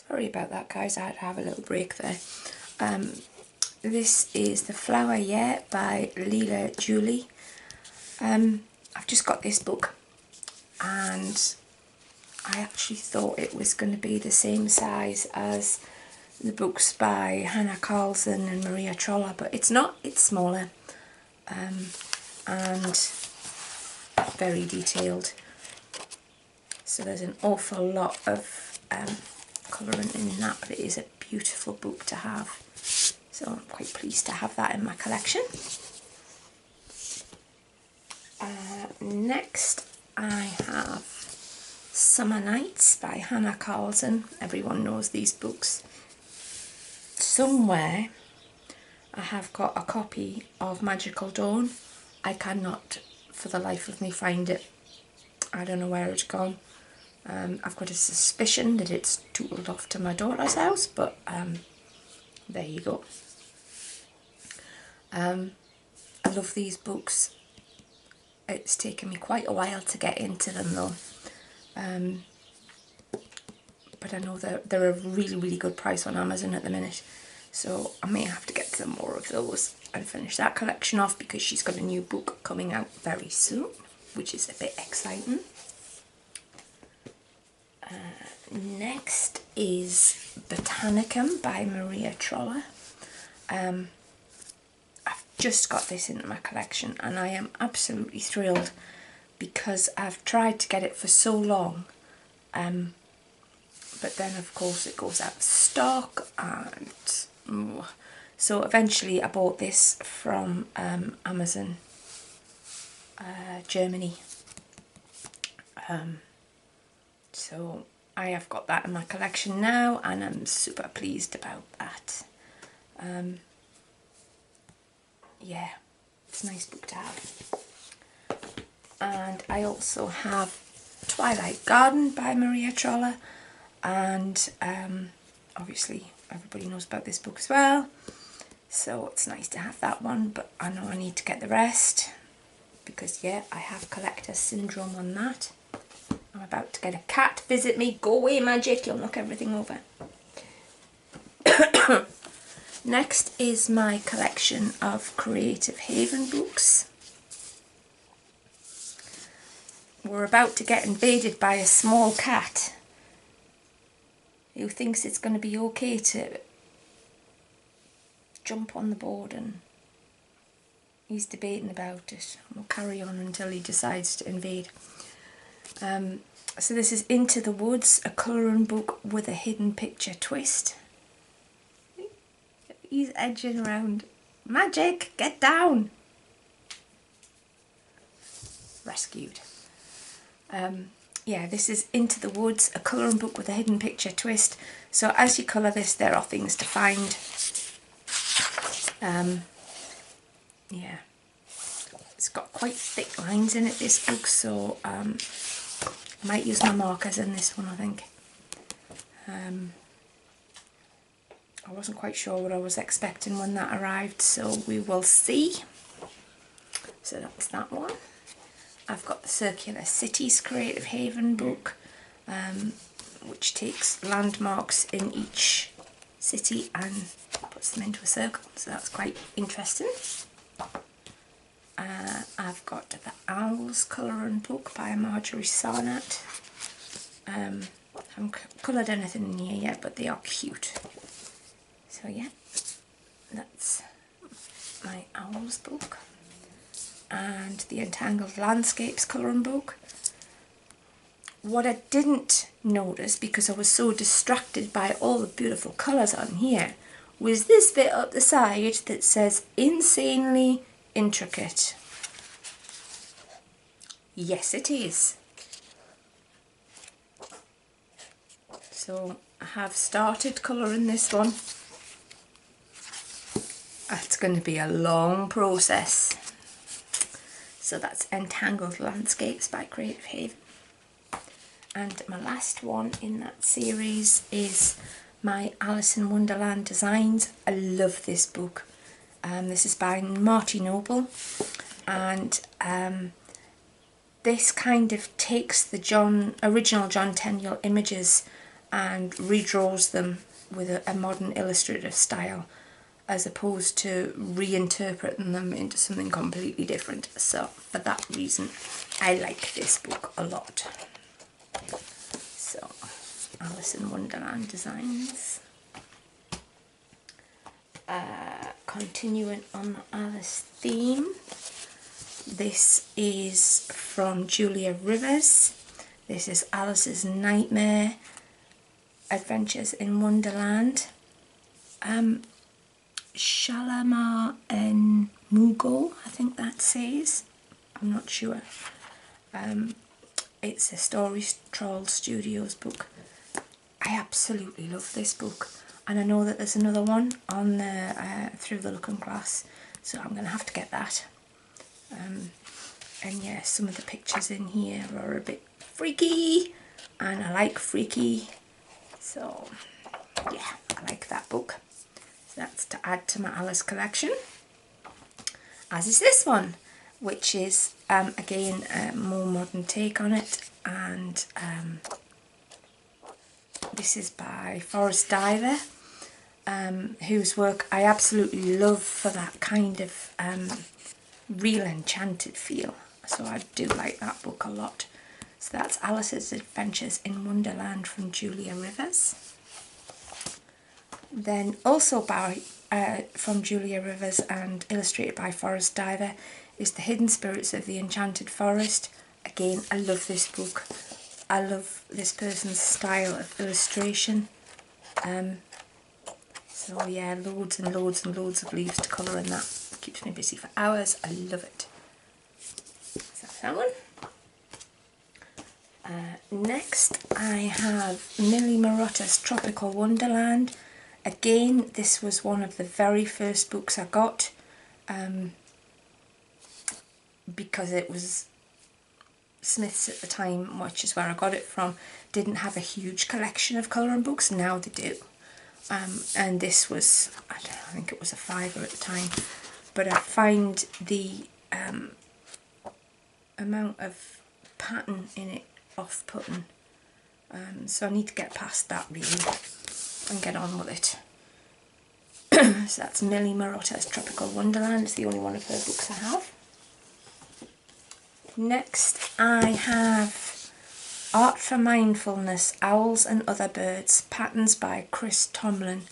Sorry about that, guys, I had to have a little break there. This is The Flower Yeah by Leela Julie. I've just got this book and I actually thought it was going to be the same size as the books by Hannah Carlson and Maria Troller, but it's not, it's smaller and very detailed. So there's an awful lot of colouring in that, but it is a beautiful book to have. So I'm quite pleased to have that in my collection. Next I have Summer Nights by Hannah Carlson. Everyone knows these books. Somewhere I have got a copy of Magical Dawn. I cannot for the life of me find it. I don't know where it's gone. I've got a suspicion that it's tootled off to my daughter's house, but there you go. I love these books. It's taken me quite a while to get into them though. But I know they're a really good price on Amazon at the minute. So I may have to get some more of those and finish that collection off because she's got a new book coming out very soon, which is a bit exciting. Next is Botanicum by Maria Troller. I've just got this into my collection and I am absolutely thrilled because I've tried to get it for so long, but then of course it goes out of stock, and so eventually I bought this from Amazon Germany. So I have got that in my collection now and I'm super pleased about that. Yeah, it's a nice book to have. And I also have Twilight Garden by Maria Troller, and obviously everybody knows about this book as well, so it's nice to have that one, but I know I need to get the rest because yeah, I have collector syndrome on that. I'm about to get a cat visit me. Go away, Magic, you'll knock everything over. Next is my collection of Creative Haven books. We're about to get invaded by a small cat who thinks it's going to be okay to jump on the board, and he's debating about it. We'll carry on until he decides to invade. So this is Into the Woods, a colouring book with a hidden picture twist. He's edging around. Magic, get down! Rescued. Yeah, this is Into the Woods, a colouring book with a hidden picture twist. So as you colour this, there are things to find. Yeah, it's got quite thick lines in it, this book, so I might use my markers in this one, I think. I wasn't quite sure what I was expecting when that arrived, so we will see. So that's that one. I've got the Circular Cities Creative Haven book, which takes landmarks in each city and puts them into a circle, so that's quite interesting. I've got the Owls colouring book by Marjorie Sarnat. I haven't coloured anything in here yet, but they are cute. So yeah, that's my Owls book. And the Entangled Landscapes colouring book. What I didn't notice, because I was so distracted by all the beautiful colours on here, was this bit up the side that says Insanely Intricate. Yes, it is. So I have started colouring this one. It's going to be a long process. So that's Entangled Landscapes by Creative Haven. And my last one in that series is my Alice in Wonderland Designs. I love this book. This is by Marty Noble, and this kind of takes the original John Tenniel images and redraws them with a modern illustrative style, as opposed to reinterpreting them into something completely different. So for that reason, I like this book a lot. So, Alice in Wonderland designs. Continuing on Alice theme, this is from Julia Rivers. This is Alice's Nightmare Adventures in Wonderland. Shalimar and Mughal, I think that says. I'm not sure. It's a Story Troll Studios book. I absolutely love this book, and I know that there's another one on the Through the Looking Glass, so I'm going to have to get that. And yeah, some of the pictures in here are a bit freaky, and I like freaky, so yeah, I like that book. So that's to add to my Alice collection, as is this one, which is again a more modern take on it, and this is by Forrest Diver, whose work I absolutely love for that kind of real enchanted feel. So I do like that book a lot. So that's Alice's Adventures in Wonderland from Julia Rivers. Then also by from Julia Rivers and illustrated by Forrest Diver is The Hidden Spirits of the Enchanted Forest. Again, I love this book. I love this person's style of illustration. So yeah, loads and loads and loads of leaves to colour in that. Keeps me busy for hours. I love it. So that's that one. Next I have Millie Marotta's Tropical Wonderland. Again, this was one of the very first books I got, because it was Smith's at the time, which is where I got it from, didn't have a huge collection of colouring books. Now they do. And this was, I don't know, I think it was a £5 at the time, but I find the amount of pattern in it off-putting, so I need to get past that really and get on with it. So that's Millie Marotta's Tropical Wonderland. It's the only one of her books I have. Next I have Art for Mindfulness, Owls and Other Birds, patterns by Chris Tomlin.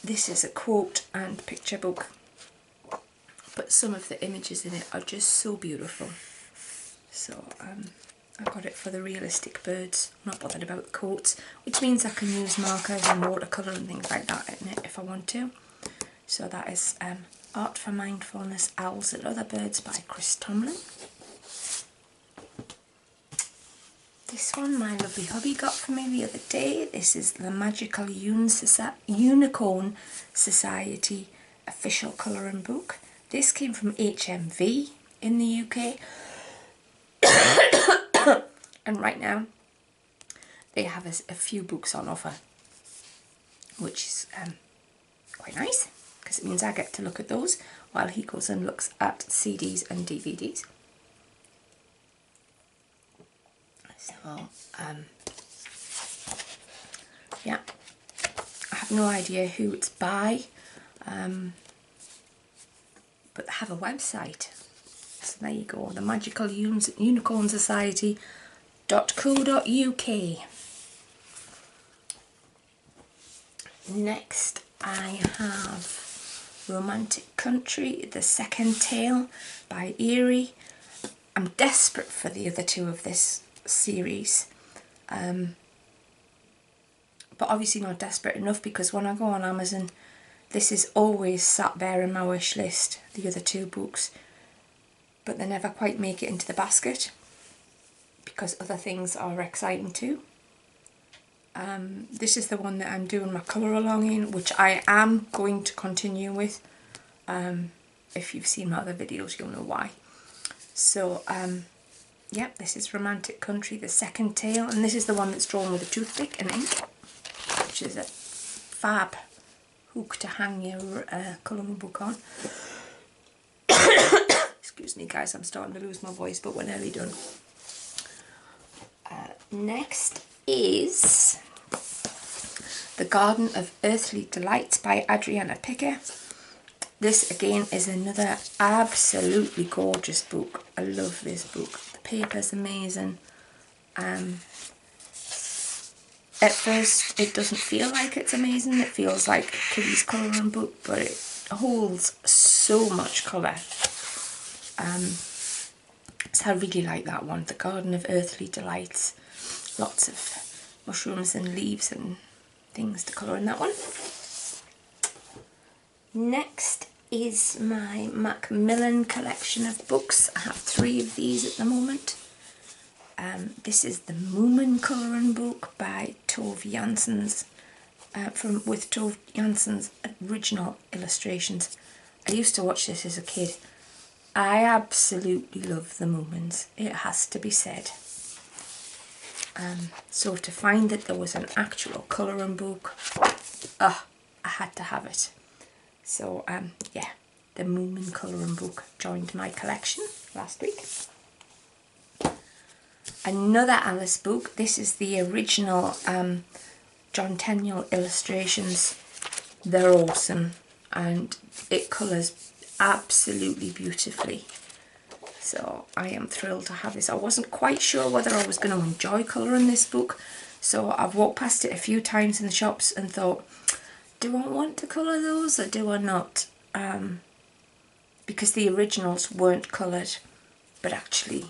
This is a quote and picture book, but some of the images in it are just so beautiful. So I got it for the realistic birds. I'm not bothered about the quotes, which means I can use markers and watercolour and things like that in it if I want to. So that is Art for Mindfulness, Owls and Other Birds by Chris Tomlin. This one my lovely hubby got for me the other day. This is the Magical Unicorn Society official colouring book. This came from HMV in the UK. And right now they have a few books on offer, which is quite nice, because it means I get to look at those while he goes and looks at CDs and DVDs. So yeah, I have no idea who it's by, but they have a website. So there you go, the Magical Unicorn Society.co.uk. Next I have Romantic Country, The Second Tale by Eerie. I'm desperate for the other two of this series, but obviously not desperate enough, because when I go on Amazon, this is always sat there in my wish list, the other two books, but they never quite make it into the basket because other things are exciting too. This is the one that I'm doing my colour along in, which I am going to continue with. If you've seen my other videos, you'll know why. So yep, this is Romantic Country, The Second Tale, and this is the one that's drawn with a toothpick and ink, which is a fab hook to hang your colouring book on. Excuse me guys, I'm starting to lose my voice, but we're nearly done. Next is The Garden of Earthly Delights by Adriana Picker. This again is another absolutely gorgeous book. I love this book. The paper's amazing. At first it doesn't feel like it's amazing. It feels like a kiddie's colouring book, but it holds so much colour. So I really like that one, The Garden of Earthly Delights. Lots of mushrooms and leaves and things to colour in that one. Next is my Macmillan collection of books. I have 3 of these at the moment. This is the Moomin colouring book by Tove Jansson's, with Tove Jansson's original illustrations. I used to watch this as a kid. I absolutely love the Moomins, it has to be said. So to find that there was an actual colouring book, I had to have it. So yeah, the Moomin colouring book joined my collection last week. Another Alice book. This is the original John Tenniel illustrations. They're awesome and it colours absolutely beautifully. So I am thrilled to have this. I wasn't quite sure whether I was going to enjoy colouring this book, so I've walked past it a few times in the shops and thought, do I want to colour those or do I not? Because the originals weren't coloured, but actually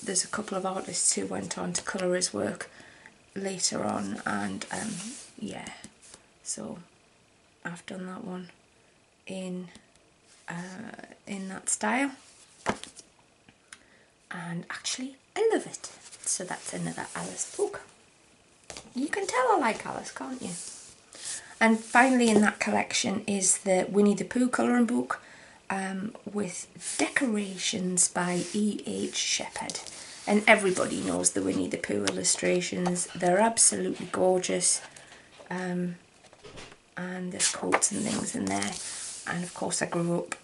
there's a couple of artists who went on to colour his work later on, and yeah, so I've done that one in that style, and actually I love it. So that's another Alice book. You can tell I like Alice, can't you? And finally in that collection is the Winnie the Pooh colouring book with decorations by E.H. Shepherd. And everybody knows the Winnie the Pooh illustrations. They're absolutely gorgeous. And there's quotes and things in there. And of course I grew up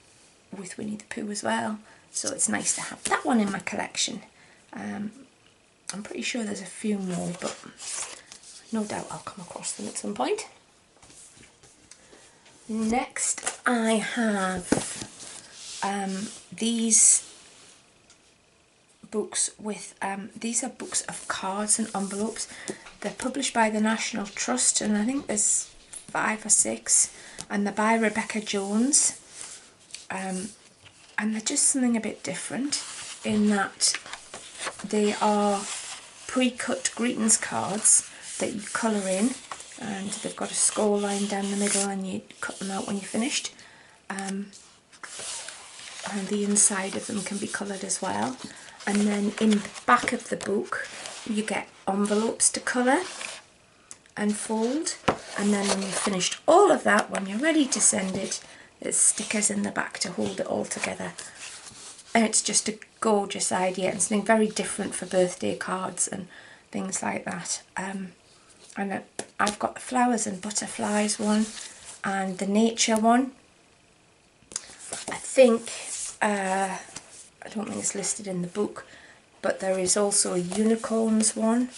with Winnie the Pooh as well. So it's nice to have that one in my collection. I'm pretty sure there's a few more, but no doubt I'll come across them at some point. Next I have these books with, these are books of cards and envelopes. They're published by the National Trust, and I think there's 5 or 6, and they're by Rebecca Jones. And they're just something a bit different in that they are pre-cut greetings cards that you colour in, and they've got a score line down the middle and you cut them out when you're finished. And the inside of them can be coloured as well. And then in the back of the book you get envelopes to colour and fold, and then when you've finished all of that, when you're ready to send it, there's stickers in the back to hold it all together. And it's just a gorgeous idea and something very different for birthday cards and things like that. And I've got the flowers and butterflies one and the nature one. I think, I don't think it's listed in the book, but there is also a unicorns one.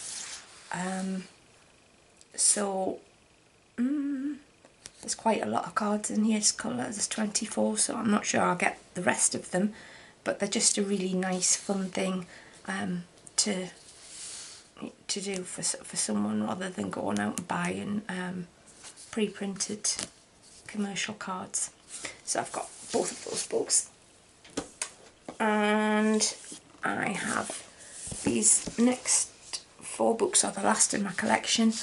There's quite a lot of cards in here to colour. There's 24, so I'm not sure I'll get the rest of them, but they're just a really nice fun thing to do for someone, rather than going out and buying pre-printed commercial cards. So I've got both of those books, and I have these next 4 books are the last in my collection,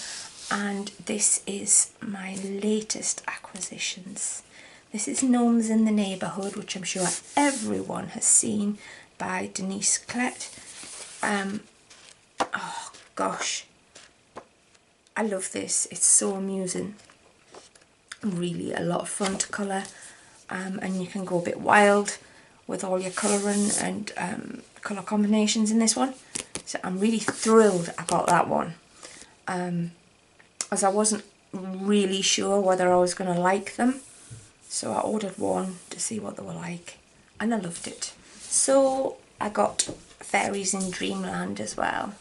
and this is my latest acquisitions. This is Gnomes in the Neighbourhood, which I'm sure everyone has seen, by Denise Klett. Oh gosh, I love this. It's so amusing, really a lot of fun to colour, and you can go a bit wild with all your colouring and colour combinations in this one. So I'm really thrilled I got that one, as I wasn't really sure whether I was going to like them. So I ordered one to see what they were like, and I loved it. So I got Fairies in Dreamland as well,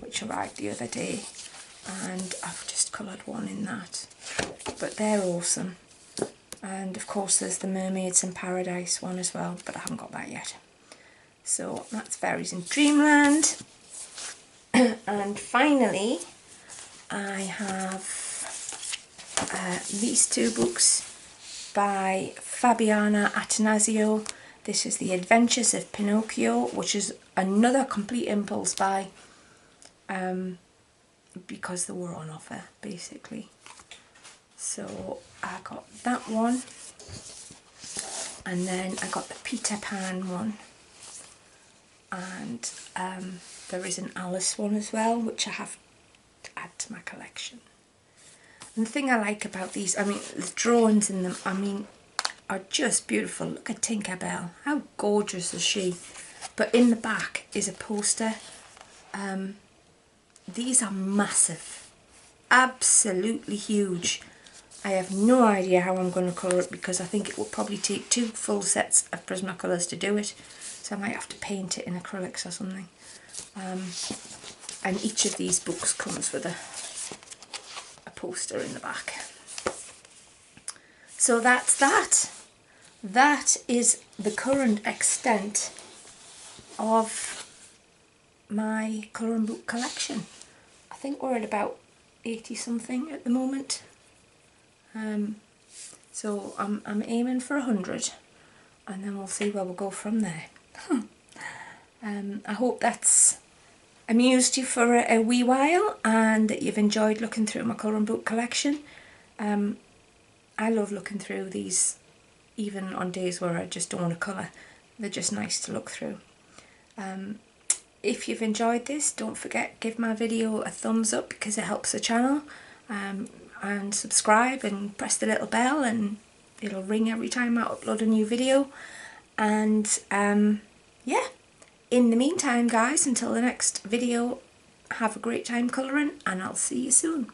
which arrived the other day, and I've just coloured one in that. But they're awesome. And of course there's the Mermaids in Paradise one as well, but I haven't got that yet. So that's Fairies in Dreamland. And finally I have these two books by Fabiana Attanasio. This is The Adventures of Pinocchio, which is another complete impulse buy, because they were on offer basically. So I got that one, and then I got the Peter Pan one, and there is an Alice one as well, which I have to add to my collection. And the thing I like about these, I mean, the drawings in them, I mean, are just beautiful. Look at Tinkerbell, how gorgeous is she? But in the back is a poster. These are massive, absolutely huge. I have no idea how I'm going to colour it, because I think it will probably take 2 full sets of Prismacolors to do it. So I might have to paint it in acrylics or something. And each of these books comes with a poster in the back. So that's that. That is the current extent of my colouring book collection. I think we're at about 80 something at the moment. So I'm aiming for 100, and then we'll see where we'll go from there. I hope that's amused you for a wee while, and that you've enjoyed looking through my colouring book collection. I love looking through these, even on days where I just don't want to colour. They're just nice to look through. If you've enjoyed this, don't forget, give my video a thumbs up, because it helps the channel. And subscribe and press the little bell, and it'll ring every time I upload a new video. And yeah, in the meantime guys, until the next video, have a great time colouring, and I'll see you soon.